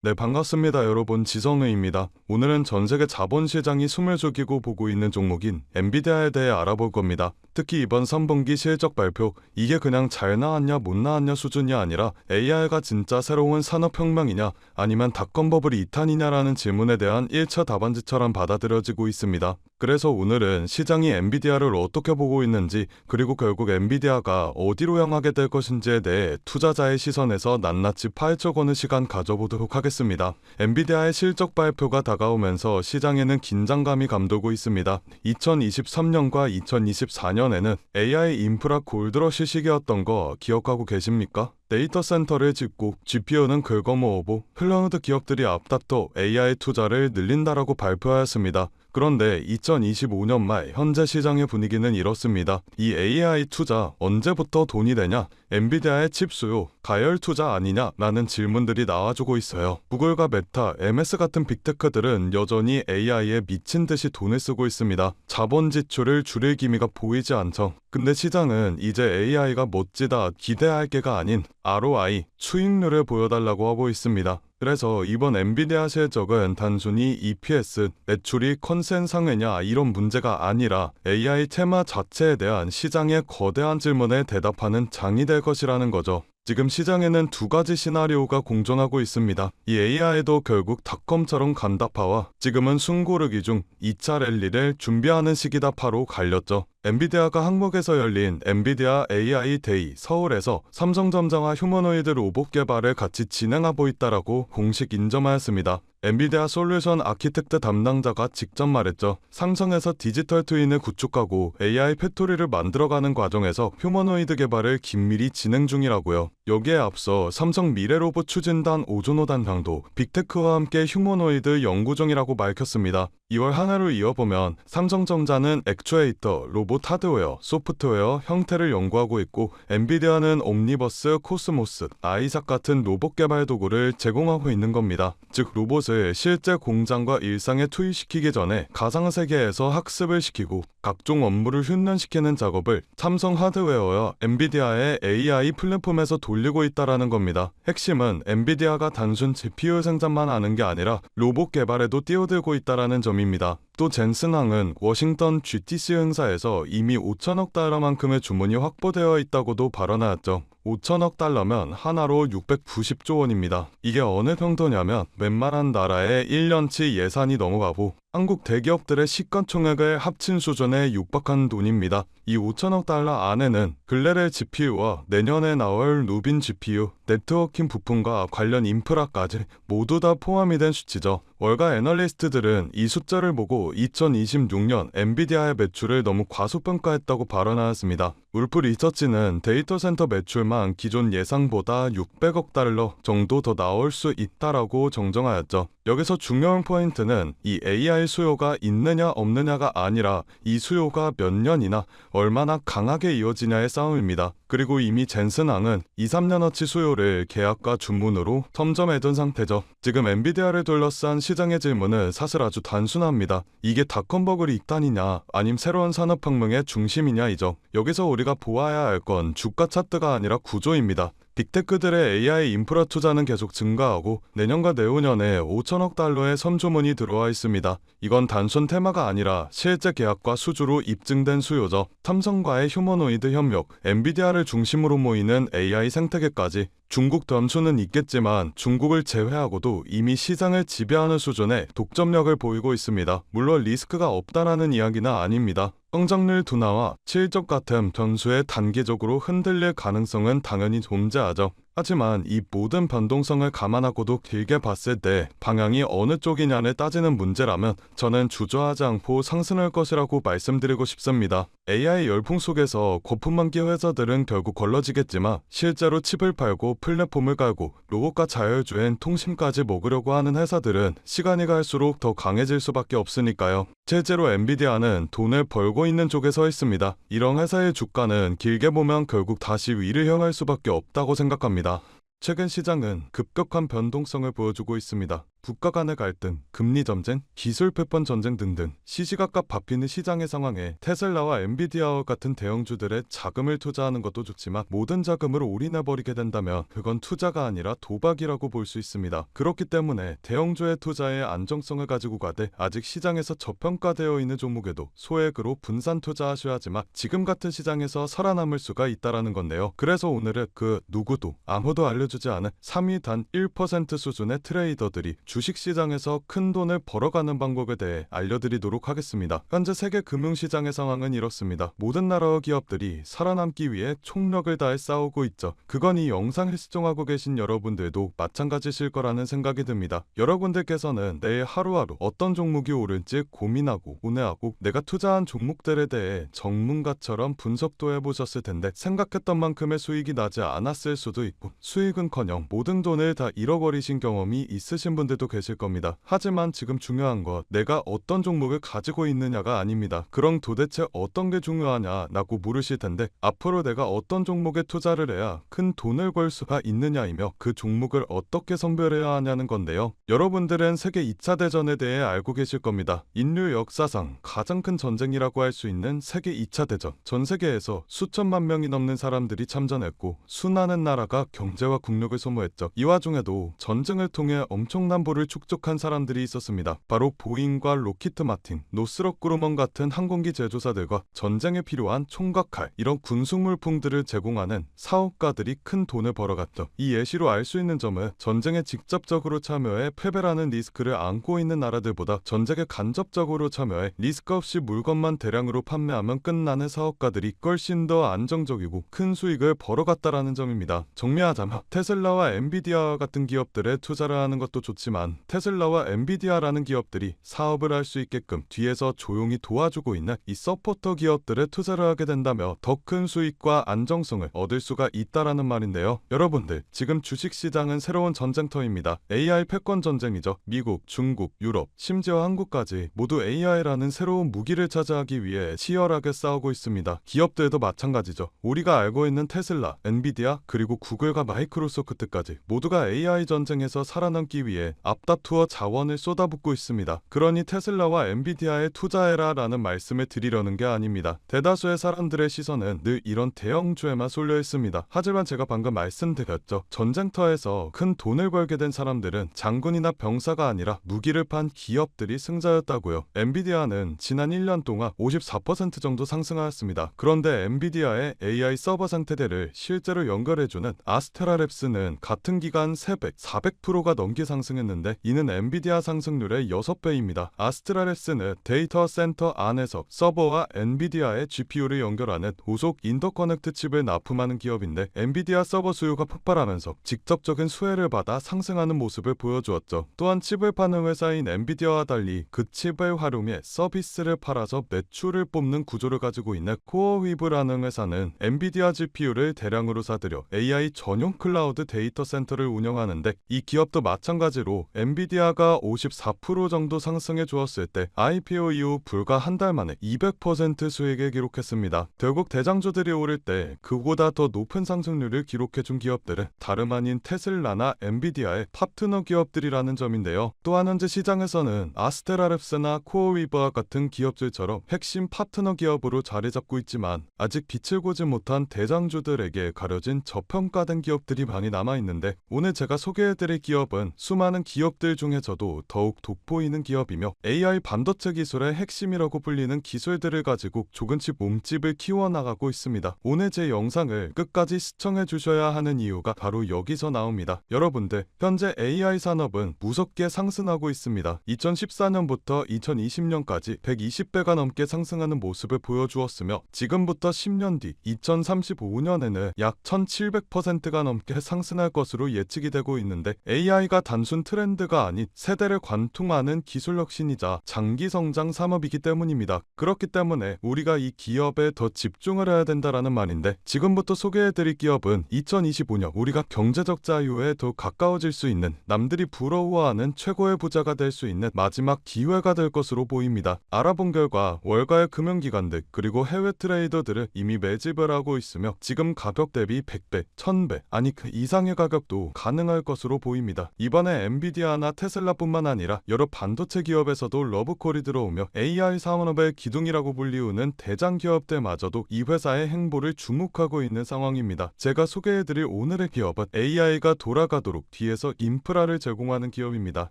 네, 반갑습니다. 여러분, 지성우입니다. 오늘은 전 세계 자본시장이 숨을 죽이고 보고 있는 종목인 엔비디아에 대해 알아볼 겁니다. 특히 이번 3분기 실적 발표, 이게 그냥 잘 나왔냐 못 나왔냐 수준이 아니라 AI가 진짜 새로운 산업혁명이냐 아니면 닷컴 버블이 2탄이냐라는 질문에 대한 1차 답안지처럼 받아들여지고 있습니다. 그래서 오늘은 시장이 엔비디아를 어떻게 보고 있는지, 그리고 결국 엔비디아가 어디로 향하게 될 것인지에 대해 투자자의 시선에서 낱낱이 파헤쳐보는 시간 가져보도록 하겠습니다. 엔비디아의 실적 발표가 다가오면서 시장에는 긴장감이 감돌고 있습니다. 2023년과 2024년에는 AI 인프라 골드러시 시기였던 거 기억하고 계십니까? 데이터 센터를 짓고 GPU는 긁어모으고 클라우드 기업들이 앞다퉈 AI 투자를 늘린다라고 발표하였습니다. 그런데 2025년 말 현재 시장의 분위기는 이렇습니다. 이 AI 투자 언제부터 돈이 되냐? 엔비디아의 칩 수요 가열 투자 아니냐? 라는 질문들이 나와주고 있어요. 구글과 메타, MS 같은 빅테크들은 여전히 AI에 미친 듯이 돈을 쓰고 있습니다. 자본 지출을 줄일 기미가 보이지 않죠. 근데 시장은 이제 AI가 멋지다 기대할 게가 아닌 ROI, 수익률을 보여달라고 하고 있습니다. 그래서 이번 엔비디아 실적은 단순히 EPS, 매출이 컨센 상회냐 이런 문제가 아니라 AI 테마 자체에 대한 시장의 거대한 질문에 대답하는 장이 될 것이라는 거죠. 지금 시장에는 두 가지 시나리오가 공존하고 있습니다. 이 AI도 결국 닷컴처럼 간다파와 지금은 숨고르기 중 2차 랠리를 준비하는 시기다파로 갈렸죠. 엔비디아가 항목에서 열린 엔비디아 AI 데이 서울에서 삼성전자와 휴머노이드 로봇 개발을 같이 진행하고 있다라고 공식 인정하였습니다. 엔비디아 솔루션 아키텍트 담당자가 직접 말했죠. 삼성에서 디지털 트윈을 구축하고 AI 팩토리를 만들어가는 과정에서 휴머노이드 개발을 긴밀히 진행 중이라고요. 여기에 앞서 삼성 미래로봇 추진단 오존호 단장도 빅테크와 함께 휴머노이드 연구 중이라고 밝혔습니다. 2월 하나로 이어보면 삼성전자는 액추에이터, 로봇 하드웨어, 소프트웨어 형태를 연구하고 있고 엔비디아는 옴니버스, 코스모스, 아이삭 같은 로봇 개발 도구를 제공하고 있는 겁니다. 즉 로봇을 실제 공장과 일상에 투입시키기 전에 가상세계에서 학습을 시키고 각종 업무를 훈련시키는 작업을 삼성 하드웨어와 엔비디아의 AI 플랫폼에서 돌리고 있다라는 겁니다. 핵심은 엔비디아가 단순 GPU 생산만 하는 게 아니라 로봇 개발에도 뛰어들고 있다라는 점입니다. 또 젠슨항은 워싱턴 GTC 행사에서 이미 5천억 달러만큼의 주문이 확보되어 있다고도 발언하였죠. 5천억 달러면 하나로 690조 원입니다. 이게 어느 정도냐면 웬만한 나라의 1년치 예산이 넘어가고 한국 대기업들의 시가총액을 합친 수준에 육박한 돈입니다. 이 5천억 달러 안에는 글래렐 GPU와 내년에 나올 루빈 GPU, 네트워킹 부품과 관련 인프라까지 모두 다 포함이 된 수치죠. 월가 애널리스트들은 이 숫자를 보고 2026년 엔비디아의 매출을 너무 과소평가했다고 발언하였습니다. 울프 리서치는 데이터 센터 매출만 기존 예상보다 600억 달러 정도 더 나올 수 있다라고 정정하였죠. 여기서 중요한 포인트는 이 AI 수요가 있느냐 없느냐가 아니라 이 수요가 몇 년이나 얼마나 강하게 이어지냐의 싸움입니다. 그리고 이미 젠슨항은 2-3년어치 수요를 계약과 주문으로 점점해둔 상태죠. 지금 엔비디아를 둘러싼 시장의 질문은 사실 아주 단순합니다. 이게 닷컴 버블이 있다니냐 아님 새로운 산업혁명의 중심이냐이죠. 여기서 우리가 보아야 할 건 주가 차트가 아니라 구조입니다. 빅테크들의 AI 인프라 투자는 계속 증가하고 내년과 내후년에 5천억 달러의 선주문이 들어와 있습니다. 이건 단순 테마가 아니라 실제 계약과 수주로 입증된 수요죠. 삼성과의 휴머노이드 협력, 엔비디아를 중심으로 모이는 AI 생태계까지 중국 변수는 있겠지만 중국을 제외하고도 이미 시장을 지배하는 수준의 독점력을 보이고 있습니다. 물론 리스크가 없다라는 이야기는 아닙니다. 성장률 둔화와 실적 같은 변수에 단기적으로 흔들릴 가능성은 당연히 존재하죠. 하지만 이 모든 변동성을 감안하고도 길게 봤을 때 방향이 어느 쪽이냐를 따지는 문제라면 저는 주저하지 않고 상승할 것이라고 말씀드리고 싶습니다. AI 열풍 속에서 거품만기 회사들은 결국 걸러지겠지만 실제로 칩을 팔고 플랫폼을 깔고 로봇과 자율주행 통신까지 먹으려고 하는 회사들은 시간이 갈수록 더 강해질 수밖에 없으니까요. 실제로 엔비디아는 돈을 벌고 있는 쪽에 서 있습니다. 이런 회사의 주가는 길게 보면 결국 다시 위를 향할 수밖에 없다고 생각합니다. 최근 시장은 급격한 변동성을 보여주고 있습니다. 국가 간의 갈등, 금리 전쟁, 기술 패권 전쟁 등등 시시각각 바뀌는 시장의 상황에 테슬라와 엔비디아와 같은 대형주들의 자금을 투자하는 것도 좋지만 모든 자금을 올인해버리게 된다면 그건 투자가 아니라 도박이라고 볼 수 있습니다. 그렇기 때문에 대형주의 투자의 안정성을 가지고 가되 아직 시장에서 저평가되어 있는 종목에도 소액으로 분산 투자하셔야 하지만 지금 같은 시장에서 살아남을 수가 있다라는 건데요. 그래서 오늘은 그 누구도 아무도 알려주지 않은 3위 단 1% 수준의 트레이더들이 주식시장에서 큰 돈을 벌어가는 방법에 대해 알려드리도록 하겠습니다. 현재 세계 금융시장의 상황은 이렇습니다. 모든 나라와 기업들이 살아남기 위해 총력을 다해 싸우고 있죠. 그건 이 영상을 시청하고 계신 여러분들도 마찬가지실 거라는 생각이 듭니다. 여러분들께서는 내일 하루하루 어떤 종목이 오를지 고민하고 고뇌하고 내가 투자한 종목들에 대해 전문가처럼 분석도 해보셨을 텐데 생각했던 만큼의 수익이 나지 않았을 수도 있고 수익은커녕 모든 돈을 다 잃어버리신 경험이 있으신 분들도 계실 겁니다. 하지만 지금 중요한 건 내가 어떤 종목을 가지고 있느냐가 아닙니다. 그럼 도대체 어떤 게 중요하냐라고 물으실 텐데 앞으로 내가 어떤 종목에 투자를 해야 큰 돈을 벌 수가 있느냐이며 그 종목을 어떻게 선별해야 하냐는 건데요. 여러분들은 세계 2차 대전에 대해 알고 계실 겁니다. 인류 역사상 가장 큰 전쟁이라고 할 수 있는 세계 2차 대전. 전 세계에서 수천만 명이 넘는 사람들이 참전했고 수많은 나라가 경제와 국력을 소모했죠. 이 와중에도 전쟁을 통해 엄청난 부를 축적한 사람들이 있었습니다. 바로 보잉과 로키트 마틴, 노스럽 그루먼 같은 항공기 제조사들과 전쟁에 필요한 총과 칼, 이런 군수물품들을 제공하는 사업가들이 큰 돈을 벌어갔죠. 이 예시로 알 수 있는 점은 전쟁에 직접적으로 참여해 패배라는 리스크를 안고 있는 나라들보다 전쟁에 간접적으로 참여해 리스크 없이 물건만 대량으로 판매하면 끝나는 사업가들이 훨씬 더 안정적이고 큰 수익을 벌어갔다라는 점입니다. 정리하자면 테슬라와 엔비디아 같은 기업들에 투자를 하는 것도 좋지만 테슬라와 엔비디아라는 기업들이 사업을 할 수 있게끔 뒤에서 조용히 도와주고 있는 이 서포터 기업들에 투자를 하게 된다면 더 큰 수익과 안정성을 얻을 수가 있다라는 말인데요. 여러분들 지금 주식시장은 새로운 전쟁터입니다. AI 패권 전쟁이죠. 미국, 중국, 유럽, 심지어 한국까지 모두 AI라는 새로운 무기를 차지하기 위해 치열하게 싸우고 있습니다. 기업들도 마찬가지죠. 우리가 알고 있는 테슬라, 엔비디아, 그리고 구글과 마이크로소프트까지 모두가 AI 전쟁에서 살아남기 위해 앞다투어 자원을 쏟아붓고 있습니다. 그러니 테슬라와 엔비디아에 투자해라 라는 말씀을 드리려는 게 아닙니다. 대다수의 사람들의 시선은 늘 이런 대형주에만 쏠려 있습니다. 하지만 제가 방금 말씀드렸죠. 전쟁터에서 큰 돈을 벌게 된 사람들은 장군이나 병사가 아니라 무기를 판 기업들이 승자였다고요. 엔비디아는 지난 1년 동안 54% 정도 상승하였습니다. 그런데 엔비디아의 AI 서버 상태들을 실제로 연결해주는 아스테라랩스는 같은 기간 300, 400%가 넘게 상승했는데 이는 엔비디아 상승률의 6배입니다. 아스테라랩스는 데이터 센터 안에서 서버와 엔비디아의 GPU를 연결하는 고속 인터커넥트 칩을 납품하는 기업인데 엔비디아 서버 수요가 폭발하면서 직접적인 수혜를 받아 상승하는 모습을 보여주었죠. 또한 칩을 파는 회사인 엔비디아와 달리 그 칩을 활용해 서비스를 팔아서 매출을 뽑는 구조를 가지고 있는 코어위브라는 회사는 엔비디아 GPU를 대량으로 사들여 AI 전용 클라우드 데이터 센터를 운영하는데 이 기업도 마찬가지로 엔비디아가 54% 정도 상승해 주었을 때 IPO 이후 불과 한 달 만에 200% 수익을 기록했습니다. 결국 대장주들이 오를 때 그보다 더 높은 상승률을 기록해준 기업들은 다름 아닌 테슬라나 엔비디아의 파트너 기업들이라는 점인데요. 또한 현재 시장에서는 아스테라랩스나 코어위버와 같은 기업들처럼 핵심 파트너 기업으로 자리 잡고 있지만 아직 빛을 보지 못한 대장주들에게 가려진 저평가된 기업들이 많이 남아있는데 오늘 제가 소개해드릴 기업은 수많은 기업들 중에서도 더욱 돋보이는 기업이며 AI 반도체 기술의 핵심이라고 불리는 기술들을 가지고 조금씩 몸집을 키워나가고 있습니다. 오늘 제 영상을 끝까지 시청해 주셔야 하는 이유가 바로 여기서 나옵니다. 여러분들 현재 AI 산업은 무섭게 상승하고 있습니다. 2014년부터 2020년까지 120배가 넘게 상승하는 모습을 보여주었으며 지금부터 10년 뒤 2035년에는 약 1700%가 넘게 상승할 것으로 예측이 되고 있는데 AI가 단순 트렌드가 아닌 세대를 관통하는 기술 혁신이자 장기 성장 산업이기 때문입니다. 그렇기 때문에 우리가 이 기업에 더 집중을 해야 된다라는 말인데 지금부터 소개해드릴 기업은 2025년 우리가 경제적 자유에 더 가까워질 수 있는 남들이 부러워하는 최고의 부자가 될 수 있는 마지막 기회가 될 것으로 보입니다. 알아본 결과 월가의 금융기관들 그리고 해외 트레이더들은 이미 매집을 하고 있으며 지금 가격 대비 100배, 1000배 아니 그 이상의 가격도 가능할 것으로 보입니다. 이번에 엔비디아 엔비디아나 테슬라뿐만 아니라 여러 반도체 기업에서도 러브콜이 들어오며 AI 산업의 기둥이라고 불리우는 대장 기업들마저도 이 회사의 행보를 주목하고 있는 상황입니다. 제가 소개해드릴 오늘의 기업은 AI가 돌아가도록 뒤에서 인프라를 제공하는 기업입니다.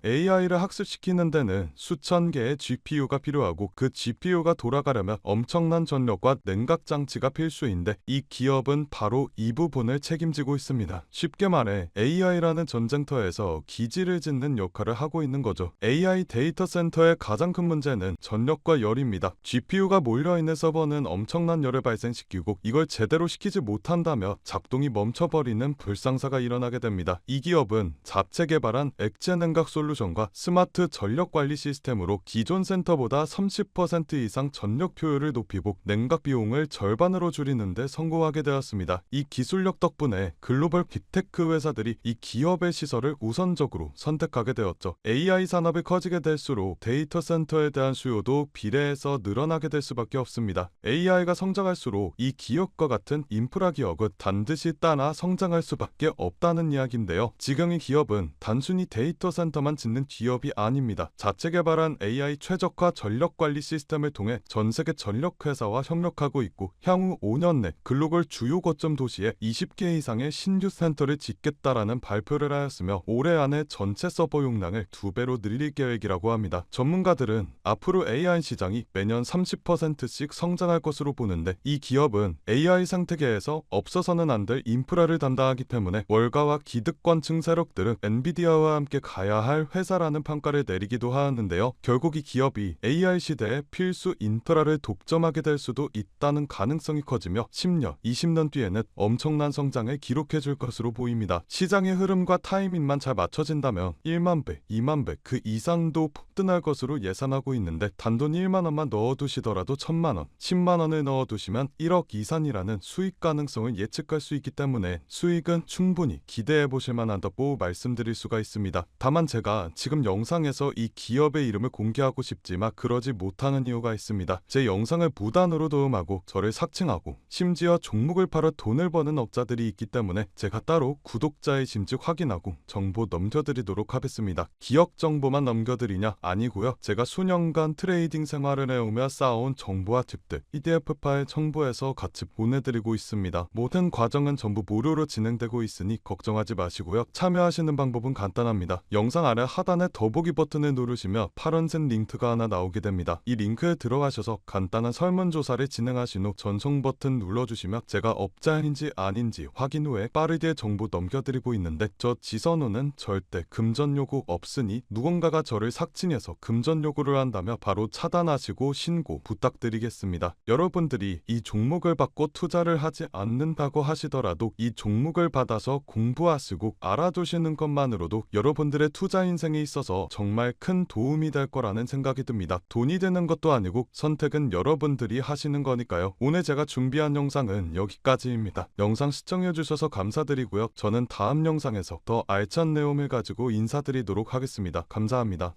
AI를 학습시키는 데는 수천 개의 GPU가 필요하고 그 GPU가 돌아가려면 엄청난 전력과 냉각 장치가 필수인데 이 기업은 바로 이 부분을 책임지고 있습니다. 쉽게 말해 AI라는 전쟁터에서 기지를 짓는 역할을 하고 있는 거죠. AI 데이터 센터의 가장 큰 문제는 전력과 열입니다. GPU가 몰려있는 서버는 엄청난 열을 발생시키고 이걸 제대로 시키지 못한다며 작동이 멈춰버리는 불상사가 일어나게 됩니다. 이 기업은 자체 개발한 액체 냉각 솔루션과 스마트 전력 관리 시스템으로 기존 센터보다 30% 이상 전력 효율을 높이고 냉각 비용을 절반으로 줄이는 데 성공하게 되었습니다. 이 기술력 덕분에 글로벌 빅테크 회사들이 이 기업의 시설을 우선적으로 선택하게 되었죠. AI 산업이 커지게 될수록 데이터 센터에 대한 수요도 비례해서 늘어나게 될 수밖에 없습니다. AI가 성장할수록 이 기업과 같은 인프라 기업은 반드시 따라 성장할 수밖에 없다는 이야기인데요. 지금 이 기업은 단순히 데이터 센터만 짓는 기업이 아닙니다. 자체 개발한 AI 최적화 전력 관리 시스템을 통해 전 세계 전력 회사와 협력하고 있고 향후 5년 내 글로벌 주요 거점 도시에 20개 이상의 신규 센터를 짓겠다라는 발표를 하였으며 올해 안에 전체 서버 용량을 2배로 늘릴 계획이라고 합니다. 전문가들은 앞으로 AI 시장이 매년 30%씩 성장할 것으로 보는데 이 기업은 AI 생태계에서 없어서는 안 될 인프라를 담당하기 때문에 월가와 기득권층 세력들은 엔비디아와 함께 가야 할 회사라는 평가를 내리기도 하였는데요. 결국 이 기업이 AI 시대에 필수 인프라를 독점하게 될 수도 있다는 가능성이 커지며 10년, 20년 뒤에는 엄청난 성장을 기록해 줄 것으로 보입니다. 시장의 흐름과 타이밍만 잘 맞춰진다면 1만 배, 2만 배 그 이상도 폭등할 것으로 예상하고 있는데 단돈 1만 원만 넣어두시더라도 1000만 원, 10만 원을 넣어두시면 1억 이상이라는 수익 가능성을 예측할 수 있기 때문에 수익은 충분히 기대해 보실 만하다고 말씀드릴 수가 있습니다. 다만 제가 지금 영상에서 이 기업의 이름을 공개하고 싶지만 그러지 못하는 이유가 있습니다. 제 영상을 무단으로 도움하고 저를 삭칭하고 심지어 종목을 팔아 돈을 버는 업자들이 있기 때문에 제가 따로 구독자의 심증 확인하고 정보 넘겨드리도록 하겠습니다. 기업 정보만 넘겨드리냐? 아니고요. 제가 수년간 트레이딩 생활을 해오며 쌓아온 정보와 팁들 PDF 파일 첨부해서 같이 보내드리고 있습니다. 모든 과정은 전부 무료로 진행되고 있으니 걱정하지 마시고요. 참여하시는 방법은 간단합니다. 영상 아래 하단에 더보기 버튼을 누르시면 파란색 링크가 하나 나오게 됩니다. 이 링크에 들어가셔서 간단한 설문조사를 진행하신 후 전송 버튼 눌러주시면 제가 업자인지 아닌지 확인 후에 빠르게 정보 넘겨드리고 있는데 저 지선우는 절대 금전 요구 없으니 누군가가 저를 삭칭해서 금전 요구를 한다면 바로 차단하시고 신고 부탁드리겠습니다. 여러분들이 이 종목을 받고 투자를 하지 않는다고 하시더라도 이 종목을 받아서 공부하시고 알아두시는 것만으로도 여러분들의 투자 인생에 있어서 정말 큰 도움이 될 거라는 생각이 듭니다. 돈이 되는 것도 아니고 선택은 여러분들이 하시는 거니까요. 오늘 제가 준비한 영상은 여기까지입니다. 영상 시청해주셔서 감사드리고요. 저는 다음 영상에서 더 알찬 내용을 가지고 인사드리도록 하겠습니다. 감사합니다.